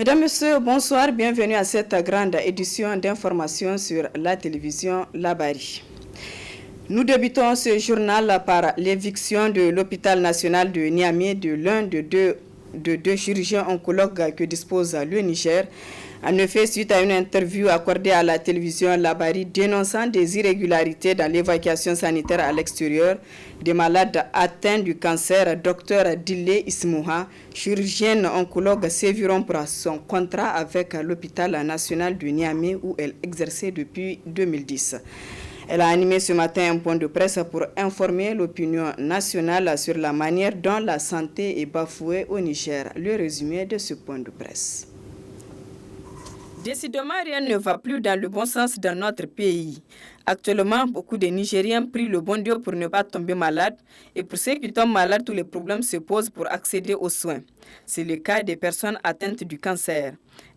Mesdames, Messieurs, bonsoir. Bienvenue à cette grande édition d'information sur la télévision Labari. Nous débutons ce journal par l'éviction de l'hôpital national de Niamey de l'un de deux chirurgiens oncologues que dispose le Niger. En effet, suite à une interview accordée à la télévision Labari dénonçant des irrégularités dans l'évacuation sanitaire à l'extérieur des malades atteints du cancer, Dr Dile Ismouha, chirurgienne oncologue, séviront pour son contrat avec l'hôpital national de Niamey où elle exerçait depuis 2010. Elle a animé ce matin un point de presse pour informer l'opinion nationale sur la manière dont la santé est bafouée au Niger. Le résumé de ce point de presse. Décidément, rien ne va plus dans le bon sens dans notre pays. Actuellement, beaucoup de Nigériens prient le bon Dieu pour ne pas tomber malade. Et pour ceux qui tombent malades, tous les problèmes se posent pour accéder aux soins. C'est le cas des personnes atteintes du cancer.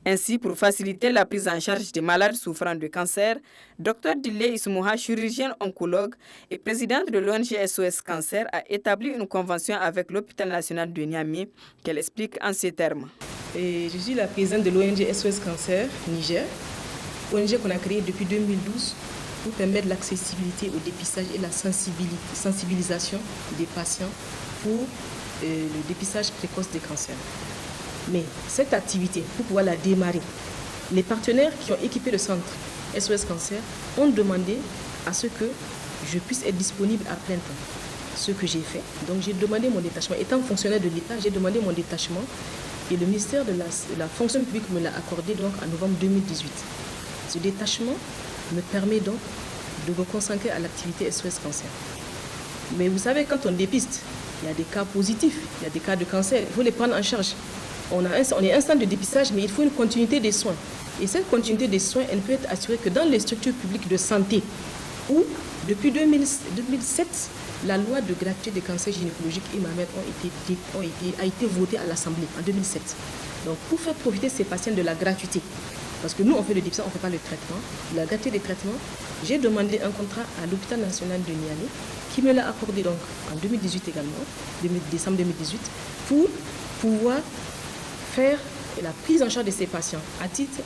Ainsi, pour faciliter la prise en charge des malades souffrant de cancer, Dr Dile Ismouha, chirurgienne oncologue et présidente de l'ONG SOS Cancer, a établi une convention avec l'hôpital national de Niamey qu'elle explique en ces termes. Et je suis la présidente de l'ONG SOS Cancer Niger, ONG qu'on a créée depuis 2012 pour permettre l'accessibilité au dépistage et la sensibilisation des patients pour le dépistage précoce des cancers. Mais cette activité, pour pouvoir la démarrer, les partenaires qui ont équipé le centre SOS Cancer ont demandé à ce que je puisse être disponible à plein temps. Ce que j'ai fait. Donc j'ai demandé mon détachement. Étant fonctionnaire de l'État, j'ai demandé mon détachement. Et le ministère de la fonction publique me l'a accordé donc en novembre 2018. Ce détachement me permet donc de me concentrer à l'activité SOS Cancer. Mais vous savez, quand on dépiste, il y a des cas positifs, il y a des cas de cancer, il faut les prendre en charge. On est un centre de dépistage, mais il faut une continuité des soins. Et cette continuité des soins, elle ne peut être assurée que dans les structures publiques de santé, où depuis 2007, la loi de gratuité des cancers gynécologiques et mammaires a été votée à l'Assemblée en 2007. Donc pour faire profiter ces patients de la gratuité, parce que nous on fait le dépistage, on ne fait pas le traitement, la gratuité des traitements, j'ai demandé un contrat à l'hôpital national de Niamey qui me l'a accordé donc en 2018 également, décembre 2018, pour pouvoir faire la prise en charge de ces patients,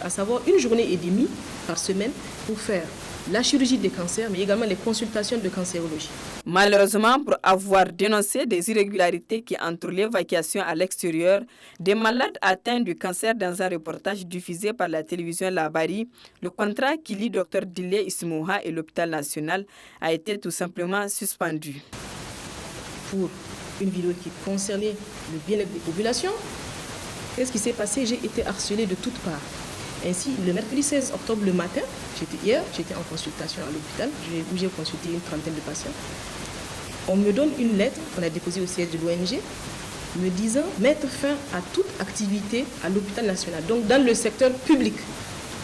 à savoir une journée et demie par semaine pour faire la chirurgie des cancers, mais également les consultations de cancérologie. Malheureusement, pour avoir dénoncé des irrégularités qui entourent l'évacuation à l'extérieur des malades atteints du cancer dans un reportage diffusé par la télévision Labari, le contrat qui lie Dr Dile Ismouha et l'hôpital national a été tout simplement suspendu. Pour une vidéo qui concernait le bien-être des populations, qu'est-ce qui s'est passé? J'ai été harcelée de toutes parts. Ainsi, le mercredi 16 octobre le matin, j'étais en consultation à l'hôpital, où j'ai consulté une trentaine de patients. On me donne une lettre qu'on a déposée au siège de l'ONG, me disant mettre fin à toute activité à l'hôpital national, donc dans le secteur public.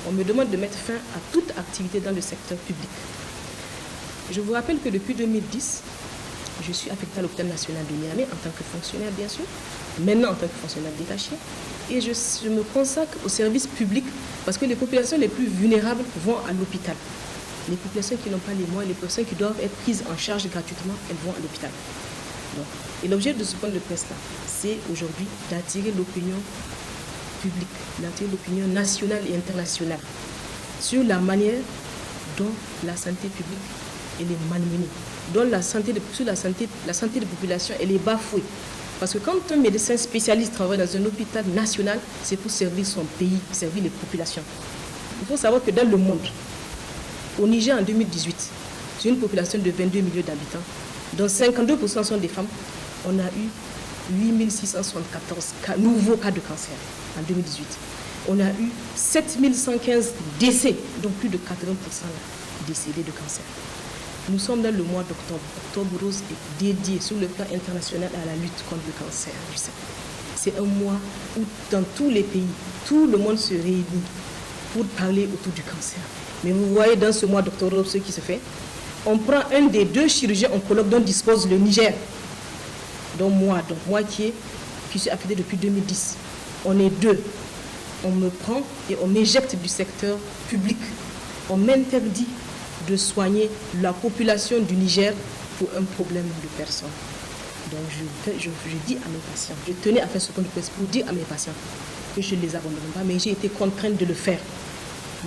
On me demande de mettre fin à toute activité dans le secteur public. Je vous rappelle que depuis 2010, je suis affectée à l'hôpital national de Niamey en tant que fonctionnaire, bien sûr, maintenant en tant que fonctionnaire détaché. Et je me consacre au service public parce que les populations les plus vulnérables vont à l'hôpital. Les populations qui n'ont pas les moyens, les personnes qui doivent être prises en charge gratuitement, elles vont à l'hôpital. Et l'objet de ce point de presse-là, c'est aujourd'hui d'attirer l'opinion publique, d'attirer l'opinion nationale et internationale sur la manière dont la santé publique elle est malmenée, dont la santé des populations elle est bafouée. Parce que quand un médecin spécialiste travaille dans un hôpital national, c'est pour servir son pays, servir les populations. Il faut savoir que dans le monde, au Niger en 2018, sur une population de 22 millions d'habitants, dont 52% sont des femmes, on a eu 8674 nouveaux cas de cancer en 2018. On a eu 7115 décès, donc plus de 80% décédés de cancer. Nous sommes dans le mois d'octobre. Octobre rose est dédié sur le plan international à la lutte contre le cancer du sein. C'est un mois où dans tous les pays, tout le monde se réunit pour parler autour du cancer. Mais vous voyez dans ce mois d'octobre rose ce qui se fait. On prend un des deux chirurgiens oncologues dont dispose le Niger. Donc moi qui suis affecté depuis 2010. On est deux. On me prend et on m'éjecte du secteur public. On m'interdit de soigner la population du Niger pour un problème de personnes. Donc je dis à mes patients, je tenais à faire ce point de presse pour dire à mes patients que je ne les abandonne pas, mais j'ai été contrainte de le faire.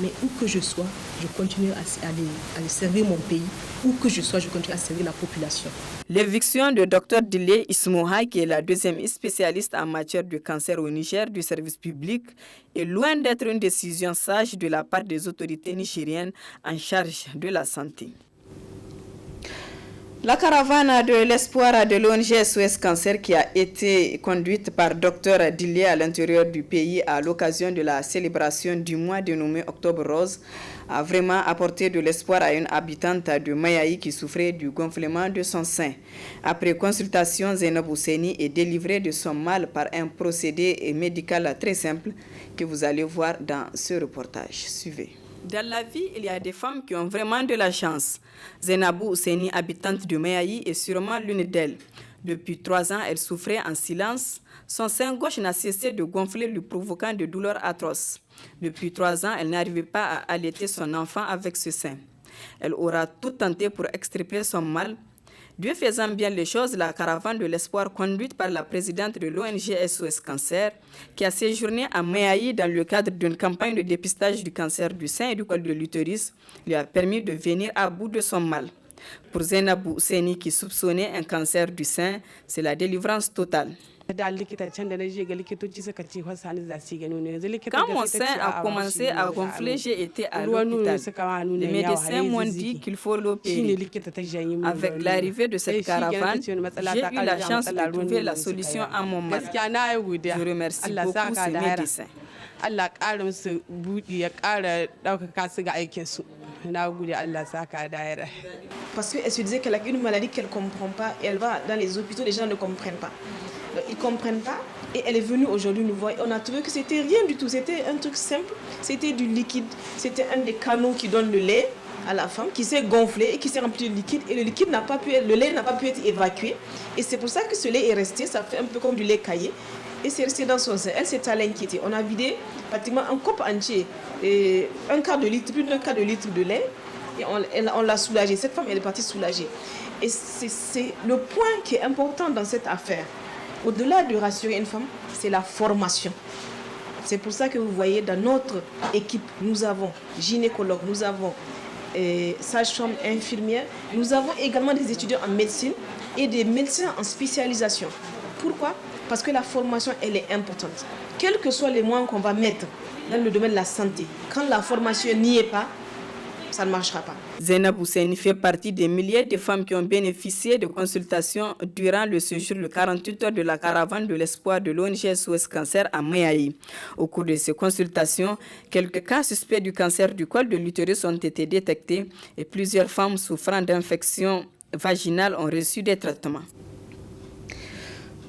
Mais où que je sois, je continue à aller servir mon pays. Où que je sois, je continue à servir la population. L'éviction de Dr Dile Ismoha, qui est la deuxième spécialiste en matière de cancer au Niger du service public, est loin d'être une décision sage de la part des autorités nigériennes en charge de la santé. La caravane de l'espoir de l'ONG SOS Cancer qui a été conduite par Dr Dile à l'intérieur du pays à l'occasion de la célébration du mois dénommé Octobre Rose a vraiment apporté de l'espoir à une habitante de Mayaï qui souffrait du gonflement de son sein. Après consultation, Zainab Ousseni est délivrée de son mal par un procédé médical très simple que vous allez voir dans ce reportage. Suivez. Dans la vie, il y a des femmes qui ont vraiment de la chance. Zainabou Ousseni, habitante de Mayaï, est sûrement l'une d'elles. Depuis 3 ans, elle souffrait en silence. Son sein gauche n'a cessé de gonfler, lui provoquant de douleurs atroces. Depuis 3 ans, elle n'arrivait pas à allaiter son enfant avec ce sein. Elle aura tout tenté pour extirper son mal. Dieu faisant bien les choses, la caravane de l'espoir conduite par la présidente de l'ONG SOS Cancer, qui a séjourné à Mayaï dans le cadre d'une campagne de dépistage du cancer du sein et du col de l'utérus, lui a permis de venir à bout de son mal. Pour Zainabou Ousseni, qui soupçonnait un cancer du sein, c'est la délivrance totale. Quand mon sein a commencé à gonfler, j'ai été à l'hôpital. Les médecins m'ont dit qu'il faut l'opérer. Avec l'arrivée de cette caravane, j'ai eu la chance de trouver la solution à mon mal. Je remercie beaucoup ces médecins. Parce qu'elle se disait qu'elle a une maladie qu'elle ne comprend pas et elle va dans les hôpitaux, les gens ne comprennent pas. Ils ne comprennent pas et elle est venue aujourd'hui nous voir. On a trouvé que c'était rien du tout, c'était un truc simple, c'était du liquide, c'était un des canaux qui donne le lait à la femme qui s'est gonflé et qui s'est rempli de liquide et le lait n'a pas pu être évacué et c'est pour ça que ce lait est resté, ça fait un peu comme du lait caillé et c'est resté dans son sein. Elle s'est inquiétée. On a vidé pratiquement un coupe entier, et un quart de litre, plus d'un quart de litre de lait et on l'a soulagée. Cette femme elle est partie soulagée et c'est le point qui est important dans cette affaire. Au-delà de rassurer une femme, c'est la formation. C'est pour ça que vous voyez dans notre équipe, nous avons gynécologues, nous avons sages-femmes, infirmières, nous avons également des étudiants en médecine et des médecins en spécialisation. Pourquoi? Parce que la formation, elle est importante. Quels que soient les moyens qu'on va mettre dans le domaine de la santé, quand la formation n'y est pas, ça ne marchera pas. Zainab Ousseni fait partie des milliers de femmes qui ont bénéficié de consultations durant le séjour de 48 heures de la caravane de l'espoir de l'ONG SOS Cancer à Mayaï. Au cours de ces consultations, quelques cas suspects du cancer du col de l'utérus ont été détectés et plusieurs femmes souffrant d'infections vaginales ont reçu des traitements.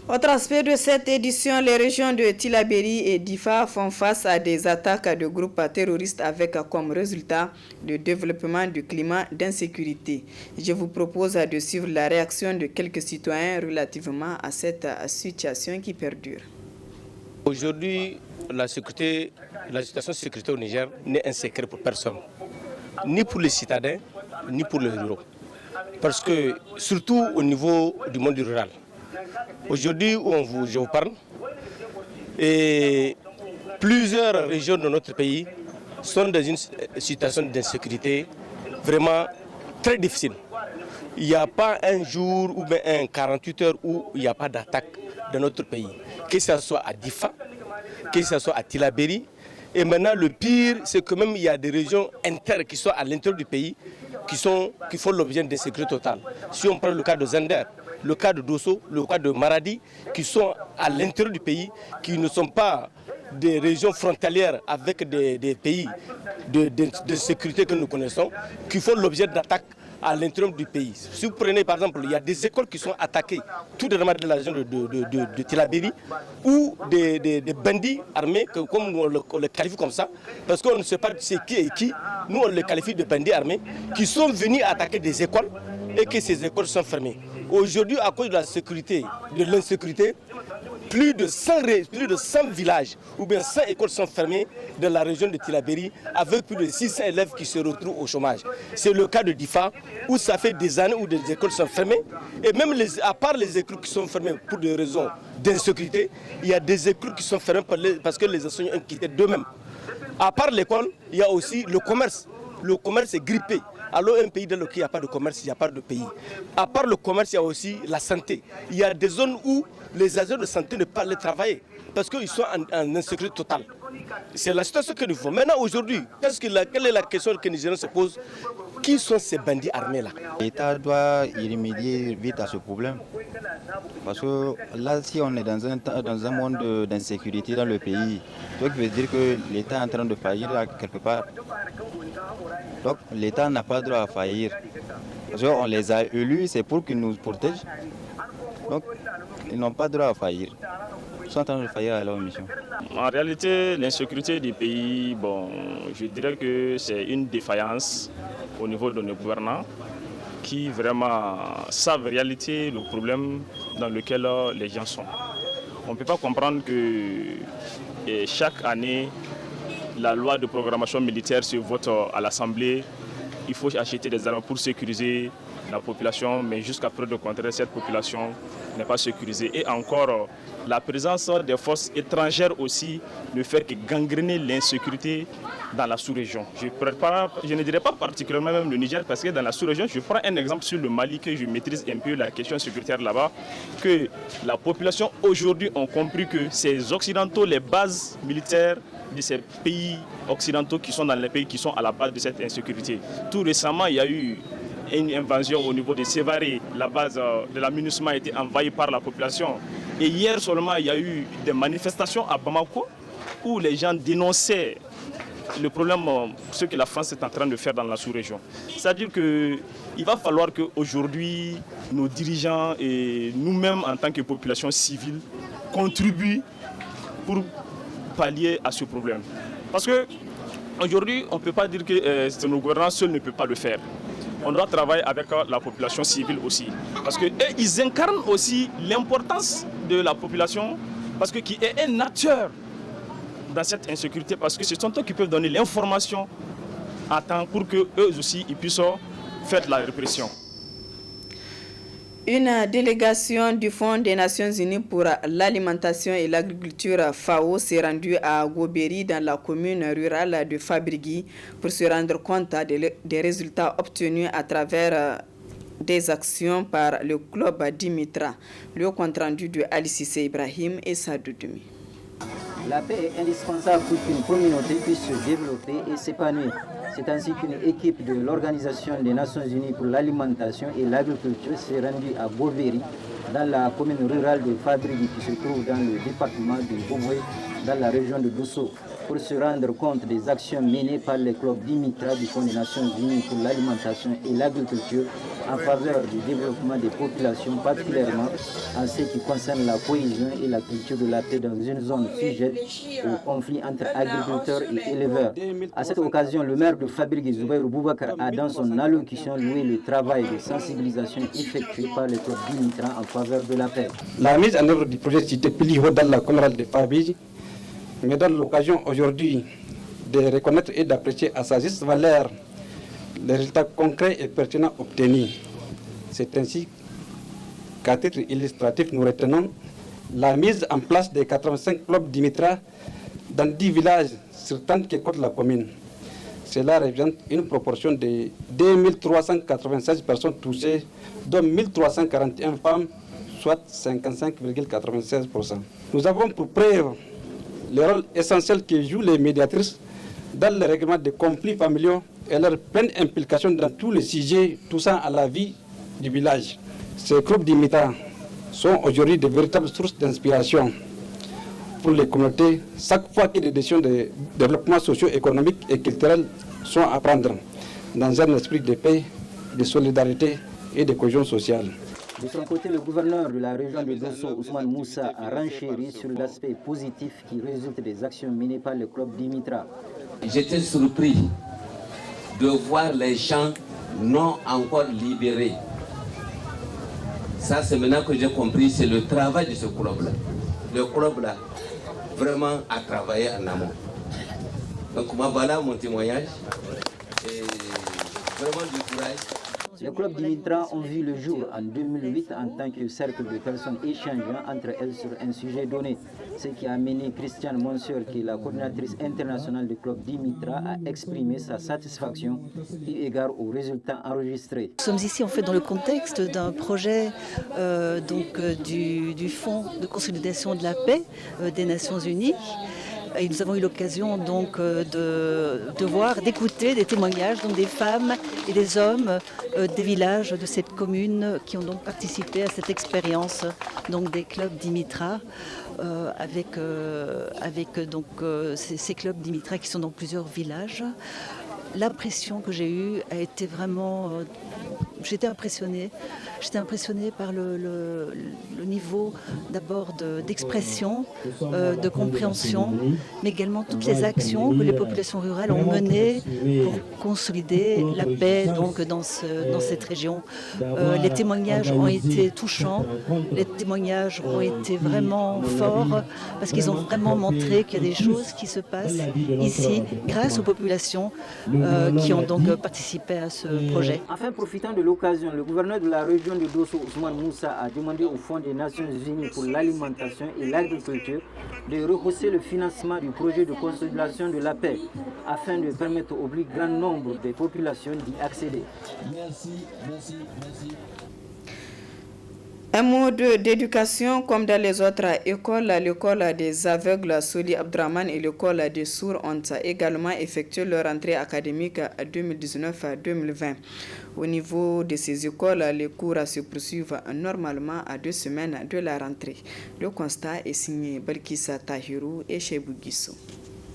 Autre aspect de cette édition, les régions de Tillabéri et Difa font face à des attaques de groupes terroristes avec comme résultat le développement du climat d'insécurité. Je vous propose de suivre la réaction de quelques citoyens relativement à cette situation qui perdure. Aujourd'hui, la situation de sécurité au Niger n'est un secret pour personne, ni pour les citadins, ni pour les ruraux. Parce que, surtout au niveau du monde rural, aujourd'hui où je vous parle, et plusieurs régions de notre pays sont dans une situation d'insécurité vraiment très difficile. Il n'y a pas un jour ou bien un 48 heures où il n'y a pas d'attaque dans notre pays. Que ce soit à Difa, que ce soit à Tillabéri. Et maintenant le pire, c'est que même il y a des régions internes qui sont à l'intérieur du pays qui font l'objet d'insécurité totale. Si on prend le cas de Zender, le cas de Dosso, le cas de Maradi, qui sont à l'intérieur du pays, qui ne sont pas des régions frontalières avec des pays de sécurité que nous connaissons, qui font l'objet d'attaques à l'intérieur du pays. Si vous prenez par exemple, il y a des écoles qui sont attaquées tout dernièrement de la région de Tillabéri, ou des bandits armés, comme on les qualifie comme ça, parce qu'on ne sait pas c'est qui et qui, nous on les qualifie de bandits armés, qui sont venus attaquer des écoles et que ces écoles sont fermées. Aujourd'hui, à cause de la sécurité, de l'insécurité, plus de 100 villages ou bien 100 écoles sont fermées dans la région de Tillabéri avec plus de 600 élèves qui se retrouvent au chômage. C'est le cas de Difa où ça fait des années où des écoles sont fermées et même à part les écoles qui sont fermées pour des raisons d'insécurité, il y a des écoles qui sont fermées parce que les enseignants ont quitté d'eux-mêmes. À part l'école, il y a aussi le commerce. Le commerce est grippé. Alors un pays dans lequel il n'y a pas de commerce, il n'y a pas de pays. À part le commerce, il y a aussi la santé. Il y a des zones où les agents de santé ne peuvent pas travailler parce qu'ils sont en insécurité totale. C'est la situation que nous faisons. Maintenant, aujourd'hui, quelle est la question que les Nigériens se posent? Qui sont ces bandits armés-là? L'État doit y remédier vite à ce problème. Parce que là, si on est dans un monde d'insécurité dans le pays, donc ça veut dire que l'État est en train de faillir là, quelque part. Donc l'État n'a pas le droit à faillir. Parce qu'on les a élus, c'est pour qu'ils nous protègent. Donc ils n'ont pas le droit à faillir. Ils sont en train de faillir à leur mission. En réalité, l'insécurité du pays, je dirais que c'est une défaillance au niveau de nos gouvernants qui vraiment savent en réalité le problème dans lequel les gens sont. On ne peut pas comprendre que chaque année, la loi de programmation militaire se vote à l'Assemblée. Il faut acheter des armes pour sécuriser la population, mais jusqu'à preuve de contraire, cette population n'est pas sécurisée. Et encore, la présence des forces étrangères aussi ne fait que gangréner l'insécurité dans la sous-région. Je ne dirais pas particulièrement même le Niger, parce que dans la sous-région, je prends un exemple sur le Mali, que je maîtrise un peu la question sécuritaire là-bas, que la population aujourd'hui a compris que ces Occidentaux, les bases militaires de ces pays occidentaux qui sont dans les pays qui sont à la base de cette insécurité. Tout récemment, il y a eu une invasion au niveau de Sévaré. La base de la MINUSMA a été envahie par la population. Et hier seulement, il y a eu des manifestations à Bamako où les gens dénonçaient le problème, ce que la France est en train de faire dans la sous-région. C'est-à-dire qu'il va falloir qu'aujourd'hui, nos dirigeants et nous-mêmes, en tant que population civile, contribuent pour pallier à ce problème. Parce qu'aujourd'hui, on ne peut pas dire que nos gouvernants seuls ne peuvent pas le faire. On doit travailler avec la population civile aussi. Parce qu'ils incarnent aussi l'importance de la population, parce que qui est un acteur dans cette insécurité, parce que ce sont eux qui peuvent donner l'information à temps pour qu'eux aussi ils puissent faire de la répression. Une délégation du Fonds des Nations Unies pour l'alimentation et l'agriculture FAO s'est rendue à Goberi dans la commune rurale de Fabrigui pour se rendre compte des résultats obtenus à travers des actions par le club Dimitra. Le compte-rendu de Ali Cissé Ibrahim et Sadou Doumi. La paix est indispensable pour qu'une communauté puisse se développer et s'épanouir. C'est ainsi qu'une équipe de l'Organisation des Nations Unies pour l'alimentation et l'agriculture s'est rendue à Goberi, dans la commune rurale de Fabrigui, qui se trouve dans le département de Boboué, dans la région de Dosso, pour se rendre compte des actions menées par les clubs Dimitra du Fonds des Nations Unies pour l'alimentation et l'agriculture en faveur du développement des populations, particulièrement en ce qui concerne la cohésion et la culture de la paix dans une zone sujette au conflit entre agriculteurs et éleveurs. À cette occasion, le maire de Fabrigui, Zoubaïr Boubacar, a dans son allocution loué le travail de sensibilisation effectué par les clubs Dimitra en faveur de la paix. La mise en œuvre du projet Cité Piliho dans la commune de Fabrigui me donne l'occasion aujourd'hui de reconnaître et d'apprécier à sa juste valeur les résultats concrets et pertinents obtenus. C'est ainsi qu'à titre illustratif, nous retenons la mise en place des 85 clubs Dimitra dans 10 villages sur 30 qui comptent la commune. Cela représente une proportion de 2396 personnes touchées, dont 1341 femmes, soit 55,96%. Nous avons pour preuve le rôle essentiel que jouent les médiatrices dans le règlement des conflits familiaux et leur pleine implication dans tous les sujets touchant à la vie du village. Ces groupes Dimitra sont aujourd'hui de véritables sources d'inspiration pour les communautés chaque fois que des décisions de développement socio-économique et culturel sont à prendre dans un esprit de paix, de solidarité et de cohésion sociale. De son côté, le gouverneur de la région de Dosso, Ousmane Moussa, a renchéri sur l'aspect positif qui résulte des actions menées par le club Dimitra. J'étais surpris de voir les gens non encore libérés. Ça, c'est maintenant que j'ai compris, c'est le travail de ce club-là. le club là, vraiment a travaillé en amont. Donc moi, voilà mon témoignage. Et vraiment du courage. Les clubs Dimitra ont vu le jour en 2008 en tant que cercle de personnes échangeant entre elles sur un sujet donné. Ce qui a amené Christiane Monsieur, qui est la coordinatrice internationale du club Dimitra, à exprimer sa satisfaction eu égard aux résultats enregistrés. Nous sommes ici en fait dans le contexte d'un projet du Fonds de consolidation de la paix des Nations Unies. Et nous avons eu l'occasion donc de voir, d'écouter des témoignages donc des femmes et des hommes des villages de cette commune qui ont donc participé à cette expérience donc des clubs Dimitra avec ces clubs Dimitra qui sont dans plusieurs villages. L'impression que j'ai eue a été vraiment... J'étais impressionnée par le niveau d'abord d'expression, de compréhension, mais également toutes les actions que les populations rurales ont menées pour consolider la paix donc, dans cette région. Les témoignages ont été touchants, les témoignages ont été vraiment forts parce qu'ils ont vraiment montré qu'il y a des choses qui se passent ici grâce aux populations qui ont donc participé à ce projet. Enfin, profitant de l'occasion, le gouverneur de la région de Dosso, Ousmane Moussa, a demandé au Fonds des Nations Unies pour l'alimentation et l'agriculture de rehausser le financement du projet de consolidation de la paix afin de permettre au plus grand nombre des populations d'y accéder. Merci. Un mot d'éducation comme dans les autres écoles, l'école des aveugles Soli Abdraman et l'école des sourds ont également effectué leur entrée académique 2019-2020. Au niveau de ces écoles, les cours se poursuivent normalement à 2 semaines de la rentrée. Le constat est signé Balkissa Tahirou et Chebou Guissou.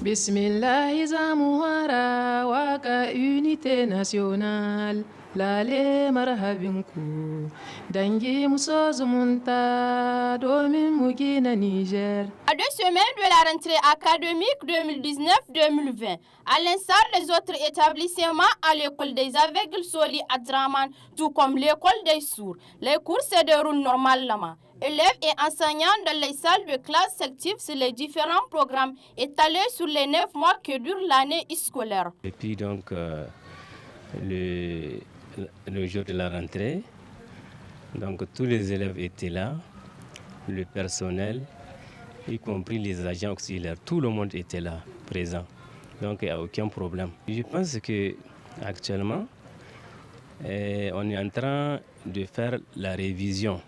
Bismillah Zamouara Waka Unité Nationale. Lale marhabinku dangi muso zumunta domin mu gina Niger. À 2 semaines de la rentrée académique 2019-2020, à l'instar des autres établissements à l'école des aveugles Soli Abdraman, tout comme l'école des sourds, les cours se déroulent normalement. Élèves et enseignants dans les salles de classe s'activent sur les différents programmes étalés sur les 9 mois que dure l'année scolaire. Et puis donc le jour de la rentrée, donc tous les élèves étaient là, le personnel, y compris les agents auxiliaires, tout le monde était là, présent. Donc il n'y a aucun problème. Je pense qu'actuellement, on est en train de faire la révision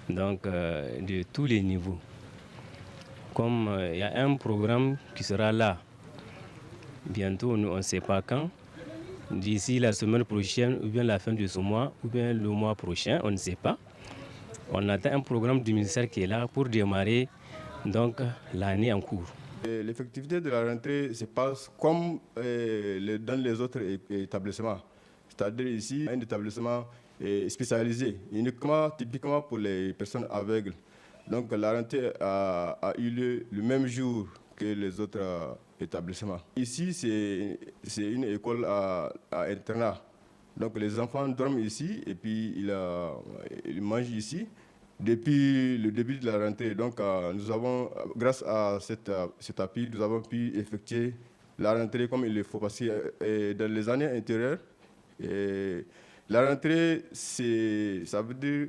donc, de tous les niveaux. Comme il y a un programme qui sera là, bientôt, nous on ne sait pas quand, d'ici la semaine prochaine, ou bien la fin de ce mois, ou bien le mois prochain, on ne sait pas. On attend un programme du ministère qui est là pour démarrer donc l'année en cours. L'effectivité de la rentrée se passe comme dans les autres établissements. C'est-à-dire ici, un établissement spécialisé, uniquement, typiquement pour les personnes aveugles. Donc la rentrée a eu lieu le même jour que les autres établissements. Ici, c'est une école à internat. Donc les enfants dorment ici et puis ils mangent ici depuis le début de la rentrée. Donc nous avons, grâce à cet appui, nous avons pu effectuer la rentrée comme il le faut. Parce que dans les années antérieures, la rentrée, ça veut dire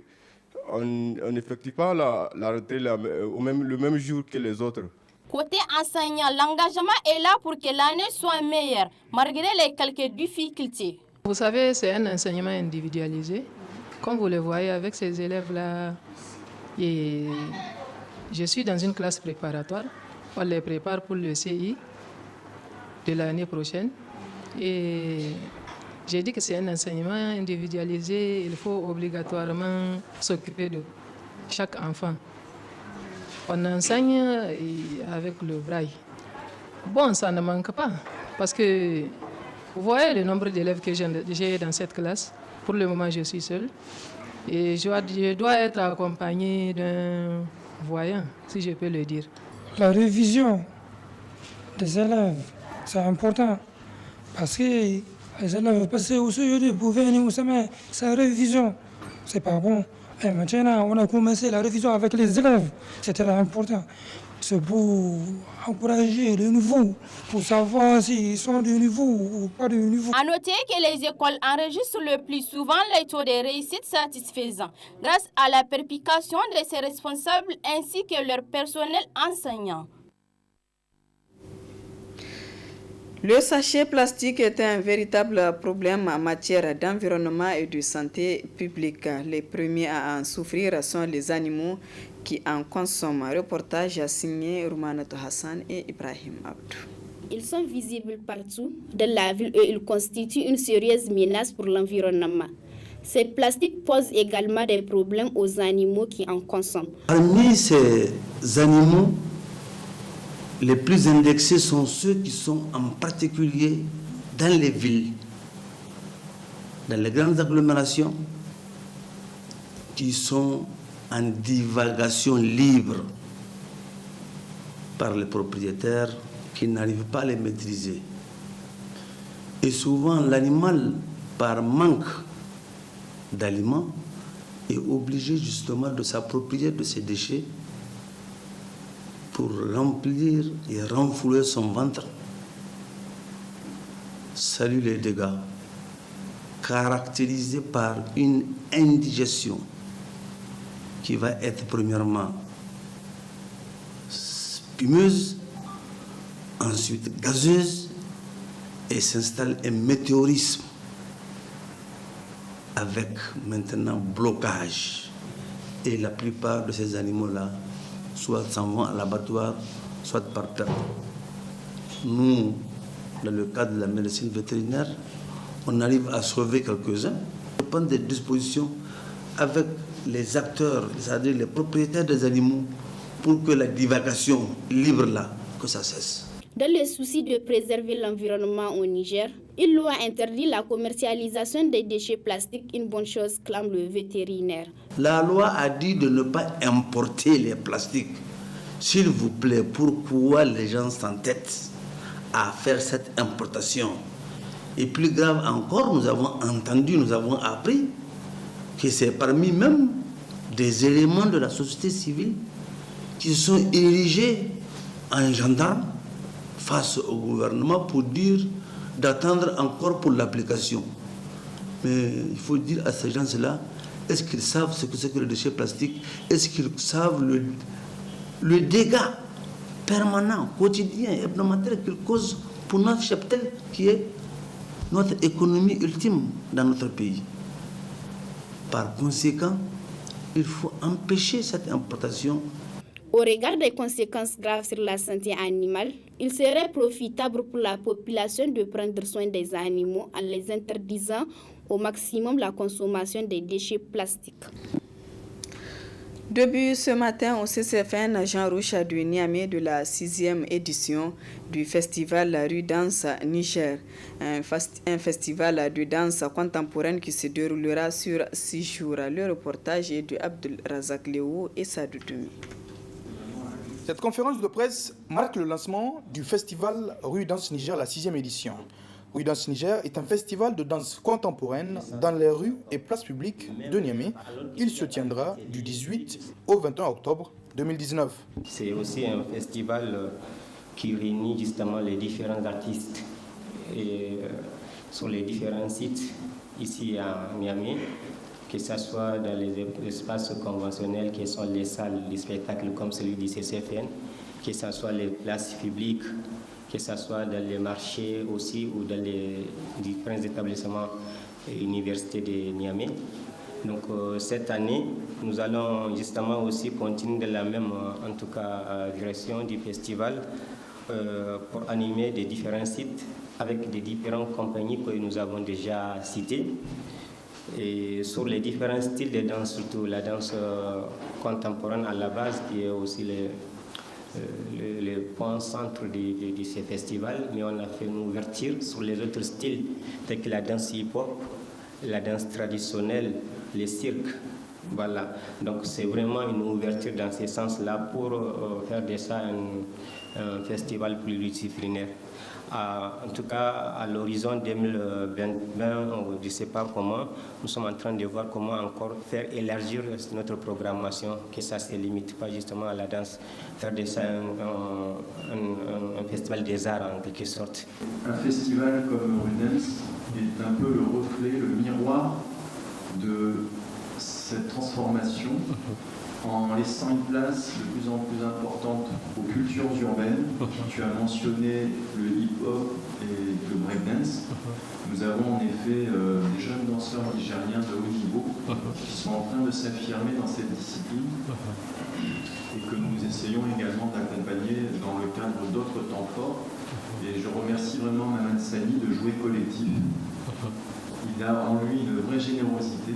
on n'effectue pas la rentrée le même jour que les autres. Côté enseignant, l'engagement est là pour que l'année soit meilleure, malgré les quelques difficultés. Vous savez, c'est un enseignement individualisé. Comme vous le voyez avec ces élèves-là, et je suis dans une classe préparatoire. On les prépare pour le CI de l'année prochaine. Et j'ai dit que c'est un enseignement individualisé. Il faut obligatoirement s'occuper de chaque enfant. On enseigne avec le braille. Bon, ça ne manque pas. Parce que vous voyez le nombre d'élèves que j'ai dans cette classe. Pour le moment, je suis seule. Et je dois être accompagnée d'un voyant, si je peux le dire. La révision des élèves, c'est important. Parce que les élèves passent au sujet pour venir, mais sans révision, c'est pas bon. Et maintenant, on a commencé la révision avec les élèves. C'était important. C'est pour encourager le nouveau, pour savoir s'ils sont de niveau ou pas de niveau. À noter que les écoles enregistrent le plus souvent les taux de réussite satisfaisants grâce à la perspication de ses responsables ainsi que leur personnel enseignant. Le sachet plastique est un véritable problème en matière d'environnement et de santé publique. Les premiers à en souffrir sont les animaux qui en consomment. Reportage signé Roumanato Hassan et Ibrahim Abdou. Ils sont visibles partout dans la ville et ils constituent une sérieuse menace pour l'environnement. Ces plastiques posent également des problèmes aux animaux qui en consomment. Parmi ces animaux, les plus indexés sont ceux qui sont en particulier dans les villes, dans les grandes agglomérations, qui sont en divagation libre par les propriétaires qui n'arrivent pas à les maîtriser. Et souvent, l'animal, par manque d'aliments, est obligé justement de s'approprier de ces déchets pour remplir et renflouer son ventre. Salut les dégâts, caractérisés par une indigestion qui va être premièrement spumeuse, ensuite gazeuse, et s'installe un météorisme avec maintenant blocage. Et la plupart de ces animaux-là soit s'en vont à l'abattoir, soit par perte. Nous, dans le cadre de la médecine vétérinaire, on arrive à sauver quelques-uns. On prend des dispositions avec les acteurs, c'est-à-dire les propriétaires des animaux, pour que la divagation libre là, que ça cesse. Dans le souci de préserver l'environnement au Niger, une loi interdit la commercialisation des déchets plastiques, une bonne chose, clame le vétérinaire. La loi a dit de ne pas importer les plastiques. S'il vous plaît, pourquoi les gens s'entêtent à faire cette importation? Et plus grave encore, nous avons entendu, nous avons appris que c'est parmi même des éléments de la société civile qui sont érigés en gendarmes face au gouvernement pour dire d'attendre encore pour l'application. Mais il faut dire à ces gens-là, est-ce qu'ils savent ce que c'est que le déchet plastique? Est-ce qu'ils savent le dégât permanent, quotidien et hebdomadaire qu'il cause pour notre cheptel qui est notre économie ultime dans notre pays? Par conséquent, il faut empêcher cette importation. Au regard des conséquences graves sur la santé animale, il serait profitable pour la population de prendre soin des animaux en les interdisant au maximum la consommation des déchets plastiques. Début ce matin au CCFN Jean Roucha de Niamey de la 6e édition du festival Rue Danse Niger, un festival de danse contemporaine qui se déroulera sur 6 jours. Le reportage est de Abdul Razak Léo et Sadou Doumi. Cette conférence de presse marque le lancement du festival Rue Danse Niger, la 6e édition. Rue Danse Niger est un festival de danse contemporaine dans les rues et places publiques de Niamey. Il se tiendra du 18 au 21 octobre 2019. C'est aussi un festival qui réunit justement les différents artistes sur les différents sites ici à Niamey, que ce soit dans les espaces conventionnels qui sont les salles de spectacle comme celui du CCFN, que ce soit les places publiques, que ce soit dans les marchés aussi ou dans les différents établissements et universités de Niamey. Donc cette année, nous allons justement aussi continuer de la même, en tout cas, direction du festival pour animer des différents sites avec des différentes compagnies que nous avons déjà citées. Et sur les différents styles de danse, surtout la danse contemporaine à la base, qui est aussi le point centre de ce festival, mais on a fait une ouverture sur les autres styles, tels que la danse hip-hop, la danse traditionnelle, les cirques, Voilà, donc c'est vraiment une ouverture dans ce sens-là pour faire de ça un festival pluridisciplinaire. En tout cas, à l'horizon 2020, je ne sais pas comment, nous sommes en train de voir comment encore faire élargir notre programmation, que ça ne se limite pas justement à la danse, faire de ça un festival des arts en quelque sorte. Un festival comme Rudens est un peu le reflet, le miroir de cette transformation en laissant une place de plus en plus importante aux cultures urbaines. Tu as mentionné le hip-hop et le breakdance. Nous avons en effet des jeunes danseurs nigériens de haut niveau qui sont en train de s'affirmer dans cette discipline et que nous essayons également d'accompagner dans le cadre d'autres temps forts. Et je remercie vraiment Maman Sani de jouer collectif. Il a en lui une vraie générosité.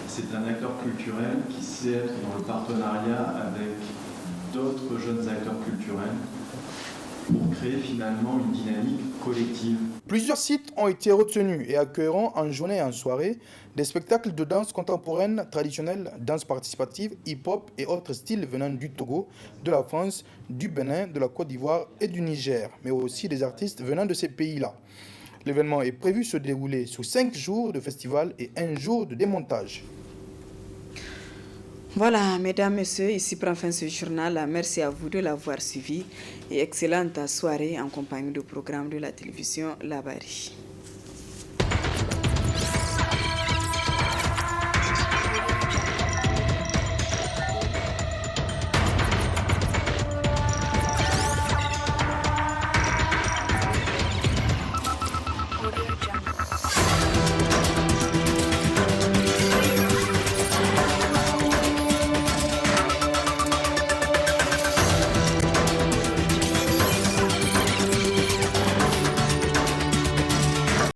C'est un acteur culturel qui sait être dans le partenariat avec d'autres jeunes acteurs culturels pour créer finalement une dynamique collective. Plusieurs sites ont été retenus et accueilleront en journée et en soirée des spectacles de danse contemporaine, traditionnelle, danse participative, hip-hop et autres styles venant du Togo, de la France, du Bénin, de la Côte d'Ivoire et du Niger, mais aussi des artistes venant de ces pays-là. L'événement est prévu se dérouler sous 5 jours de festival et 1 jour de démontage. Voilà, mesdames, messieurs, ici prend fin ce journal. Merci à vous de l'avoir suivi et excellente soirée en compagnie du programme de la télévision Labari.